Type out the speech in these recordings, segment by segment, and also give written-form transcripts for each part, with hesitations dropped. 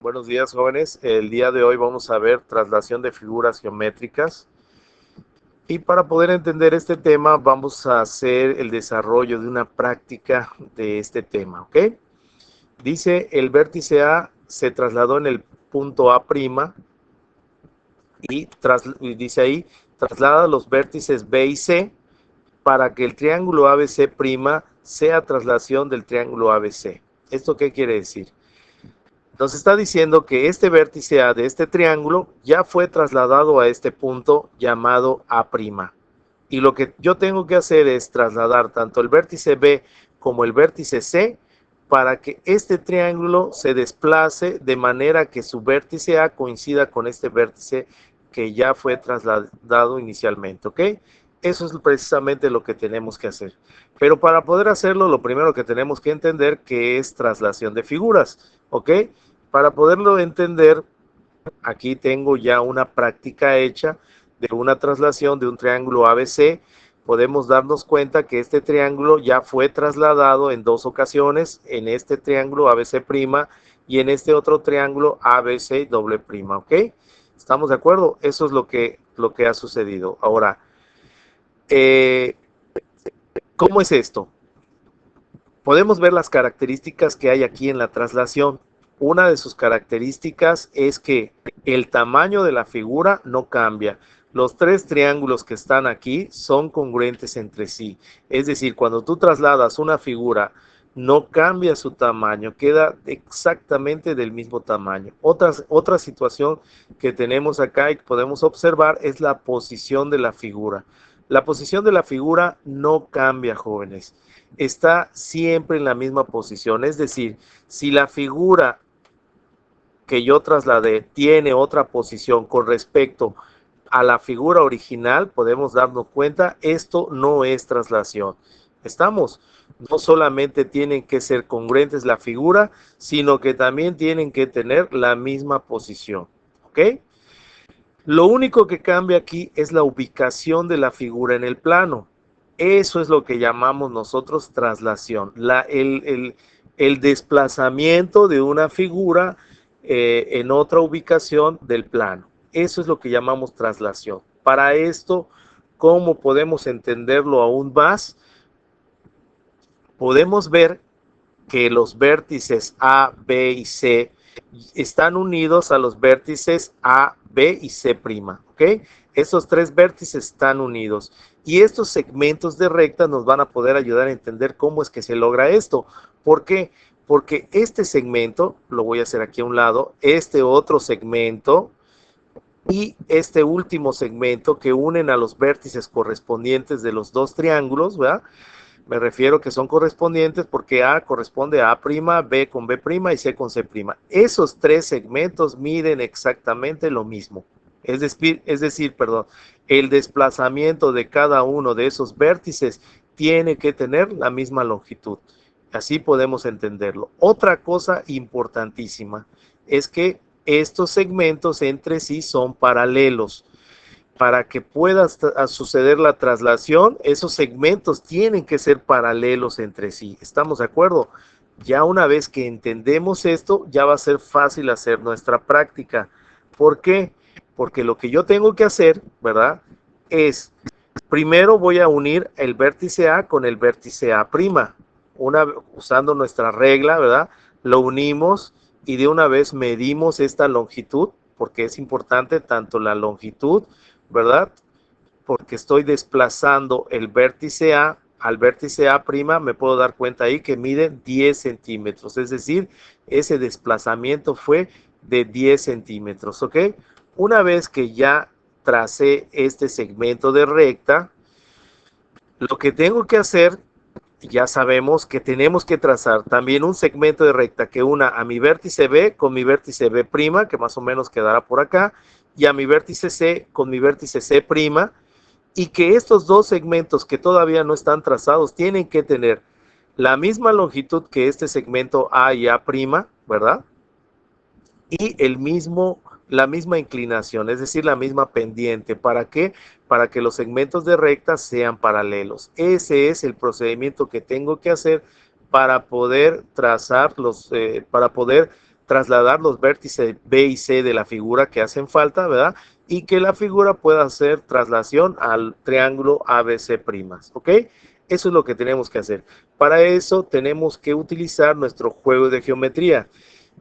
Buenos días, jóvenes. El día de hoy vamos a ver traslación de figuras geométricas. Y para poder entender este tema, vamos a hacer el desarrollo de una práctica de este tema, ¿ok? Dice, el vértice A se trasladó en el punto A' y dice ahí, traslada los vértices B y C para que el triángulo ABC' sea traslación del triángulo ABC. ¿Esto qué quiere decir? Nos está diciendo que este vértice A de este triángulo ya fue trasladado a este punto llamado A'. Y lo que yo tengo que hacer es trasladar tanto el vértice B como el vértice C para que este triángulo se desplace de manera que su vértice A coincida con este vértice que ya fue trasladado inicialmente, ¿ok? Eso es precisamente lo que tenemos que hacer. Pero para poder hacerlo, lo primero que tenemos que entender que es traslación de figuras, ¿ok? Para poderlo entender, aquí tengo ya una práctica hecha de una traslación de un triángulo ABC. Podemos darnos cuenta que este triángulo ya fue trasladado en dos ocasiones, en este triángulo ABC' y en este otro triángulo ABC doble prima, ¿ok? ¿Estamos de acuerdo? Eso es lo que ha sucedido. Ahora, eh, ¿cómo es esto? Podemos ver las características que hay aquí en la traslación. Una de sus características es que el tamaño de la figura no cambia. Los tres triángulos que están aquí son congruentes entre sí. Es decir, cuando tú trasladas una figura, no cambia su tamaño, queda exactamente del mismo tamaño. Otra situación que tenemos acá y que podemos observar es la posición de la figura. La posición de la figura no cambia, jóvenes. Está siempre en la misma posición. Es decir, si la figura que yo trasladé tiene otra posición con respecto a la figura original, podemos darnos cuenta, esto no es traslación. ¿Estamos? No solamente tienen que ser congruentes la figura, sino que también tienen que tener la misma posición. ¿Ok? Lo único que cambia aquí es la ubicación de la figura en el plano. Eso es lo que llamamos nosotros traslación. El desplazamiento de una figura en otra ubicación del plano. Eso es lo que llamamos traslación. Para esto, ¿cómo podemos entenderlo aún más? Podemos ver que los vértices A, B y C están unidos a los vértices A, B y C', ¿ok? Estos tres vértices están unidos y estos segmentos de recta nos van a poder ayudar a entender cómo es que se logra esto. ¿Por qué? Porque este segmento, lo voy a hacer aquí a un lado, este otro segmento y este último segmento que unen a los vértices correspondientes de los dos triángulos, ¿verdad? Me refiero que son correspondientes porque A corresponde a A', B con B' y C con C'. Esos tres segmentos miden exactamente lo mismo. Perdón, el desplazamiento de cada uno de esos vértices tiene que tener la misma longitud. Así podemos entenderlo. Otra cosa importantísima es que estos segmentos entre sí son paralelos. Para que pueda suceder la traslación, esos segmentos tienen que ser paralelos entre sí. ¿Estamos de acuerdo? Ya una vez que entendemos esto, ya va a ser fácil hacer nuestra práctica. ¿Por qué? Porque lo que yo tengo que hacer, ¿verdad? Es, primero voy a unir el vértice A con el vértice A'. Usando nuestra regla, ¿verdad? Lo unimos y de una vez medimos esta longitud, porque es importante tanto la longitud, ¿verdad? Porque estoy desplazando el vértice A al vértice A', me puedo dar cuenta ahí que mide 10 centímetros, es decir, ese desplazamiento fue de 10 centímetros, ¿ok? Una vez que ya tracé este segmento de recta, lo que tengo que hacer, ya sabemos que tenemos que trazar también un segmento de recta que una a mi vértice B con mi vértice B', que más o menos quedará por acá, y a mi vértice C con mi vértice C', y que estos dos segmentos que todavía no están trazados tienen que tener la misma longitud que este segmento A y A', ¿verdad? Y la misma inclinación, es decir, la misma pendiente. ¿Para qué? Para que los segmentos de recta sean paralelos. Ese es el procedimiento que tengo que hacer para poder trasladar los vértices B y C de la figura que hacen falta, ¿verdad? Y que la figura pueda hacer traslación al triángulo ABC', ¿ok? Eso es lo que tenemos que hacer. Para eso tenemos que utilizar nuestro juego de geometría.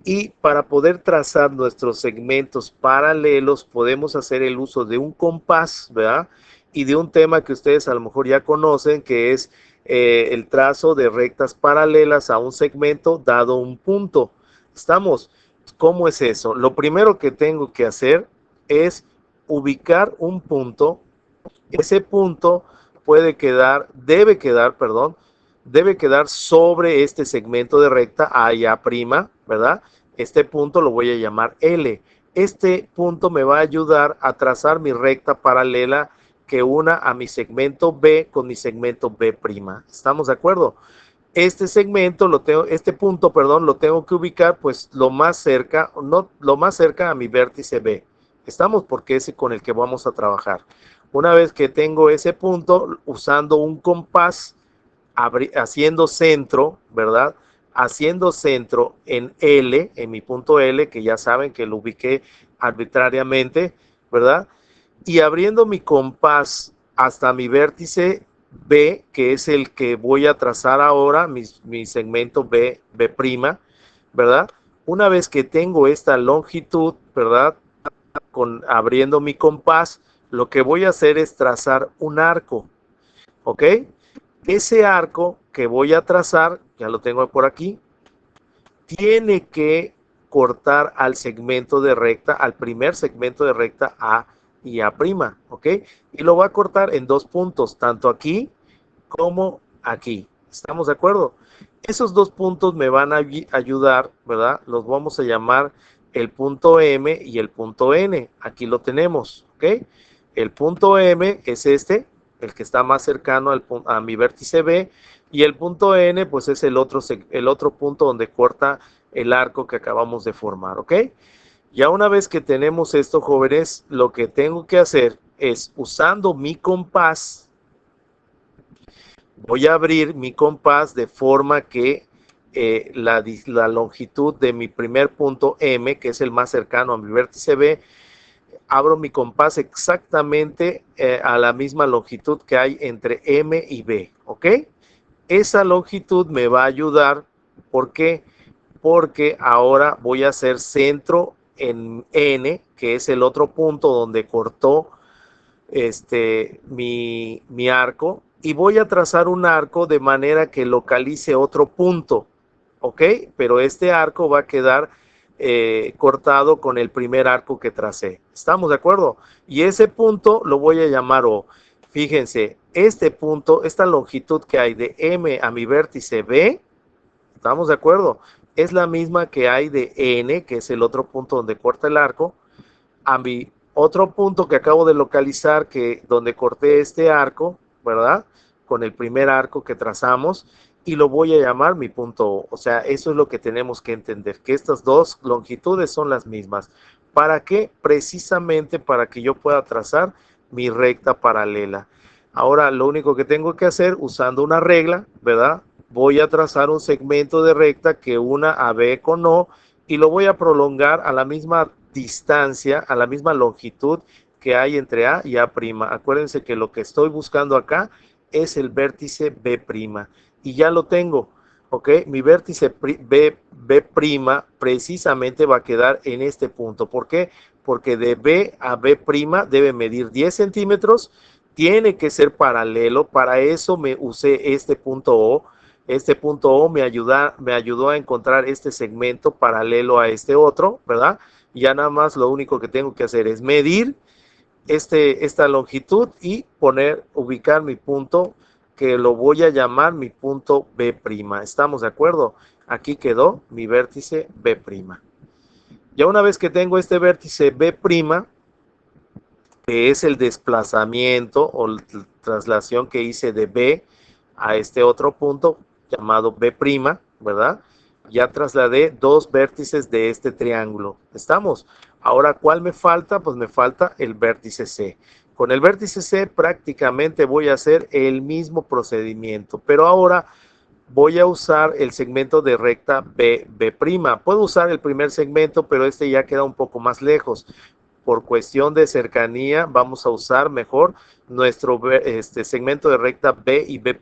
Y para poder trazar nuestros segmentos paralelos podemos hacer el uso de un compás, ¿verdad? Y de un tema que ustedes a lo mejor ya conocen, que es el trazo de rectas paralelas a un segmento dado un punto. ¿Estamos? ¿Cómo es eso? Lo primero que tengo que hacer es ubicar un punto. Ese punto debe quedar sobre este segmento de recta A y A', ¿verdad? Este punto lo voy a llamar L. Este punto me va a ayudar a trazar mi recta paralela que una a mi segmento B con mi segmento B'. ¿Estamos de acuerdo? Este punto, lo tengo que ubicar pues lo más cerca a mi vértice B. ¿Estamos? Porque es con el que vamos a trabajar. Una vez que tengo ese punto, usando un compás, haciendo centro, ¿verdad? Haciendo centro en L, en mi punto L, que ya saben que lo ubiqué arbitrariamente, ¿verdad? Y abriendo mi compás hasta mi vértice B, que es el que voy a trazar ahora, mi segmento B', ¿verdad? Una vez que tengo esta longitud, ¿verdad? Abriendo mi compás, lo que voy a hacer es trazar un arco, ¿ok? Ese arco que voy a trazar, ya lo tengo por aquí, tiene que cortar al segmento de recta, al primer segmento de recta A y A', ¿ok? Y lo va a cortar en dos puntos, tanto aquí como aquí. ¿Estamos de acuerdo? Esos dos puntos me van a ayudar, ¿verdad? Los vamos a llamar el punto M y el punto N. Aquí lo tenemos, ¿ok? El punto M es este, el que está más cercano a mi vértice B, y el punto N pues es el otro punto donde corta el arco que acabamos de formar, ¿ok? Ya una vez que tenemos esto, jóvenes, lo que tengo que hacer es, usando mi compás, voy a abrir mi compás de forma que la longitud de mi primer punto M, que es el más cercano a mi vértice B, abro mi compás exactamente a la misma longitud que hay entre M y B, ¿ok? Esa longitud me va a ayudar, ¿por qué? Porque ahora voy a hacer centro en N, que es el otro punto donde cortó mi arco, y voy a trazar un arco de manera que localice otro punto, ¿ok? Pero este arco va a quedar cortado con el primer arco que tracé. ¿Estamos de acuerdo? Y ese punto lo voy a llamar O. Fíjense, este punto, esta longitud que hay de M a mi vértice B, ¿estamos de acuerdo? Es la misma que hay de N, que es el otro punto donde corta el arco, a mi otro punto que acabo de localizar, donde corté este arco, ¿verdad? Con el primer arco que trazamos, y lo voy a llamar mi punto O. O sea, eso es lo que tenemos que entender, que estas dos longitudes son las mismas. ¿Para qué? Precisamente para que yo pueda trazar mi recta paralela. Ahora, lo único que tengo que hacer, usando una regla, ¿verdad? Voy a trazar un segmento de recta que una a B con O, y lo voy a prolongar a la misma distancia, a la misma longitud que hay entre A y A'. Acuérdense que lo que estoy buscando acá es el vértice B', y ya lo tengo, ¿ok? Mi vértice B' precisamente va a quedar en este punto. ¿Por qué? Porque de B a B' debe medir 10 centímetros, tiene que ser paralelo, para eso me usé este punto O. Este punto O me ayudó a encontrar este segmento paralelo a este otro, ¿verdad? Ya nada más lo único que tengo que hacer es medir esta longitud y ubicar mi punto, que lo voy a llamar mi punto B'. ¿Estamos de acuerdo? Aquí quedó mi vértice B'. Ya una vez que tengo este vértice B', que es el desplazamiento o la traslación que hice de B a este otro punto llamado B', ¿verdad? Ya trasladé dos vértices de este triángulo. ¿Estamos? Ahora, ¿cuál me falta? Pues me falta el vértice C. Con el vértice C prácticamente voy a hacer el mismo procedimiento, pero ahora voy a usar el segmento de recta B'. Puedo usar el primer segmento, pero este ya queda un poco más lejos. Por cuestión de cercanía, vamos a usar mejor nuestro segmento de recta B y B'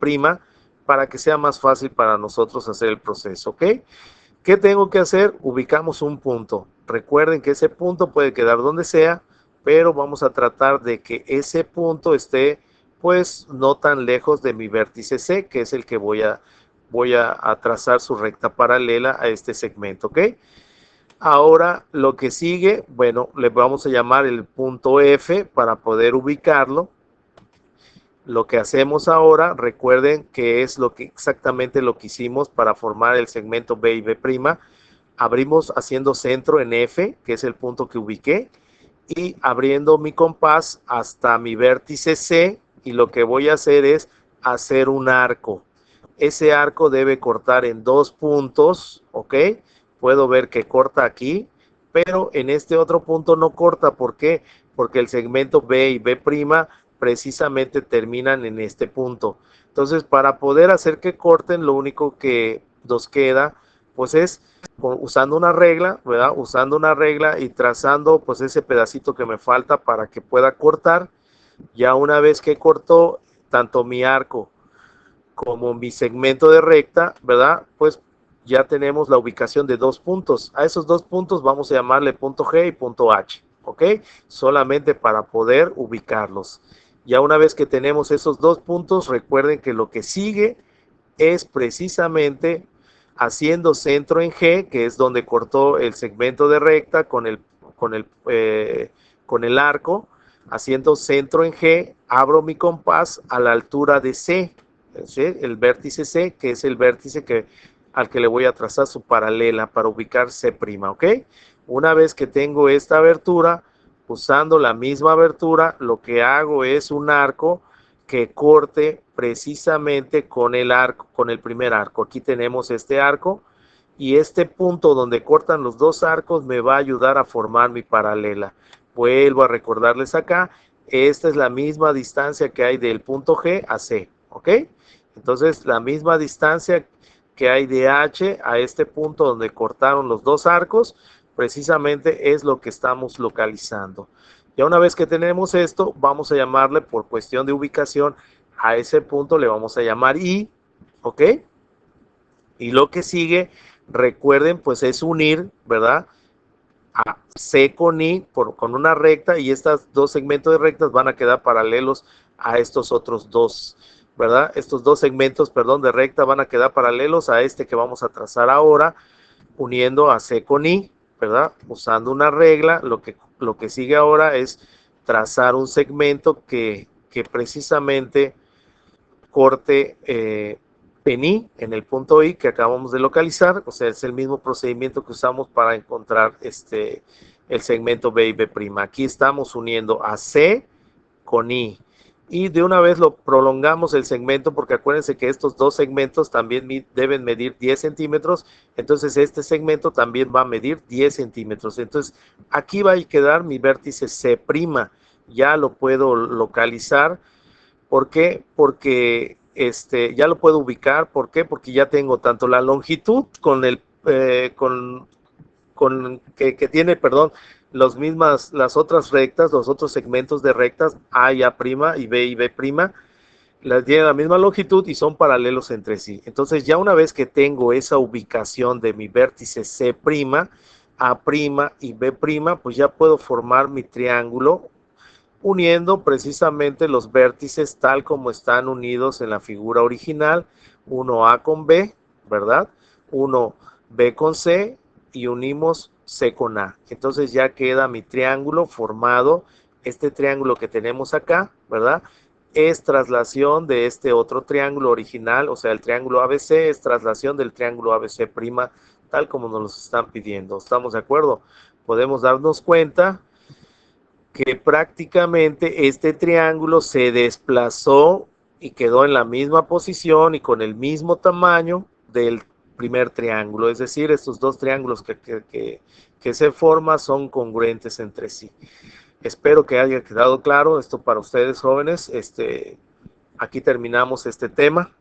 para que sea más fácil para nosotros hacer el proceso, ¿ok? ¿Qué tengo que hacer? Ubicamos un punto. Recuerden que ese punto puede quedar donde sea, pero vamos a tratar de que ese punto esté pues no tan lejos de mi vértice C, que es el que voy a trazar su recta paralela a este segmento, ¿ok? Ahora lo que sigue, bueno, le vamos a llamar el punto F para poder ubicarlo. Lo que hacemos ahora, recuerden que es exactamente lo que hicimos para formar el segmento B y B'. Abrimos haciendo centro en F, que es el punto que ubiqué, y abriendo mi compás hasta mi vértice C, y lo que voy a hacer es hacer un arco. Ese arco debe cortar en 2 puntos, ¿ok? Puedo ver que corta aquí, pero en este otro punto no corta. ¿Por qué? Porque el segmento B y B' precisamente terminan en este punto. Entonces, para poder hacer que corten, lo único que nos queda, pues es usando una regla, ¿verdad? Usando una regla y trazando pues ese pedacito que me falta para que pueda cortar. Ya una vez que cortó tanto mi arco como mi segmento de recta, ¿verdad? Pues ya tenemos la ubicación de 2 puntos. A esos 2 puntos vamos a llamarle punto G y punto H, ¿ok? Solamente para poder ubicarlos. Ya una vez que tenemos esos 2 puntos, recuerden que lo que sigue es precisamente haciendo centro en G, que es donde cortó el segmento de recta con el arco, haciendo centro en G, abro mi compás a la altura de C, ¿sí? El vértice C, que es el vértice al que le voy a trazar su paralela para ubicar C', ¿ok? Una vez que tengo esta abertura, usando la misma abertura, lo que hago es un arco que corte precisamente con el arco, con el primer arco. Aquí tenemos este arco y este punto donde cortan los 2 arcos me va a ayudar a formar mi paralela. Vuelvo a recordarles acá, esta es la misma distancia que hay del punto G a C, ¿ok? Entonces la misma distancia que hay de H a este punto donde cortaron los 2 arcos, precisamente es lo que estamos localizando. Ya una vez que tenemos esto, vamos a llamarle por cuestión de ubicación a ese punto, le vamos a llamar I, ¿ok? Y lo que sigue, recuerden, pues es unir, ¿verdad? A C con I con una recta, y estos 2 segmentos de rectas van a quedar paralelos a estos otros 2, ¿verdad? Estos 2 segmentos, perdón, de recta van a quedar paralelos a este que vamos a trazar ahora, uniendo a C con I, ¿verdad? Usando una regla, lo que sigue ahora es trazar un segmento que precisamente corte en I, en el punto I que acabamos de localizar. O sea, es el mismo procedimiento que usamos para encontrar el segmento B y B'. Aquí estamos uniendo a C con I. Y de una vez lo prolongamos el segmento, porque acuérdense que estos 2 segmentos también deben medir 10 centímetros, entonces este segmento también va a medir 10 centímetros. Entonces aquí va a quedar mi vértice C', ya lo puedo localizar. ¿Por qué? Porque ya lo puedo ubicar. ¿Por qué? Porque ya tengo tanto la longitud con el que tiene, perdón, las otras rectas, los otros segmentos de rectas A y A' y B', tienen la misma longitud y son paralelos entre sí. Entonces ya una vez que tengo esa ubicación de mi vértice C', A' y B', pues ya puedo formar mi triángulo uniendo precisamente los vértices tal como están unidos en la figura original, uno A con B, ¿verdad? Uno B con C y unimos C con A. Entonces ya queda mi triángulo formado. Este triángulo que tenemos acá, ¿verdad? Es traslación de este otro triángulo original, o sea, el triángulo ABC es traslación del triángulo ABC', tal como nos lo están pidiendo. ¿Estamos de acuerdo? Podemos darnos cuenta que prácticamente este triángulo se desplazó y quedó en la misma posición y con el mismo tamaño del primer triángulo. Es decir, estos 2 triángulos que se forman son congruentes entre sí. Espero que haya quedado claro esto para ustedes, jóvenes. Aquí terminamos este tema.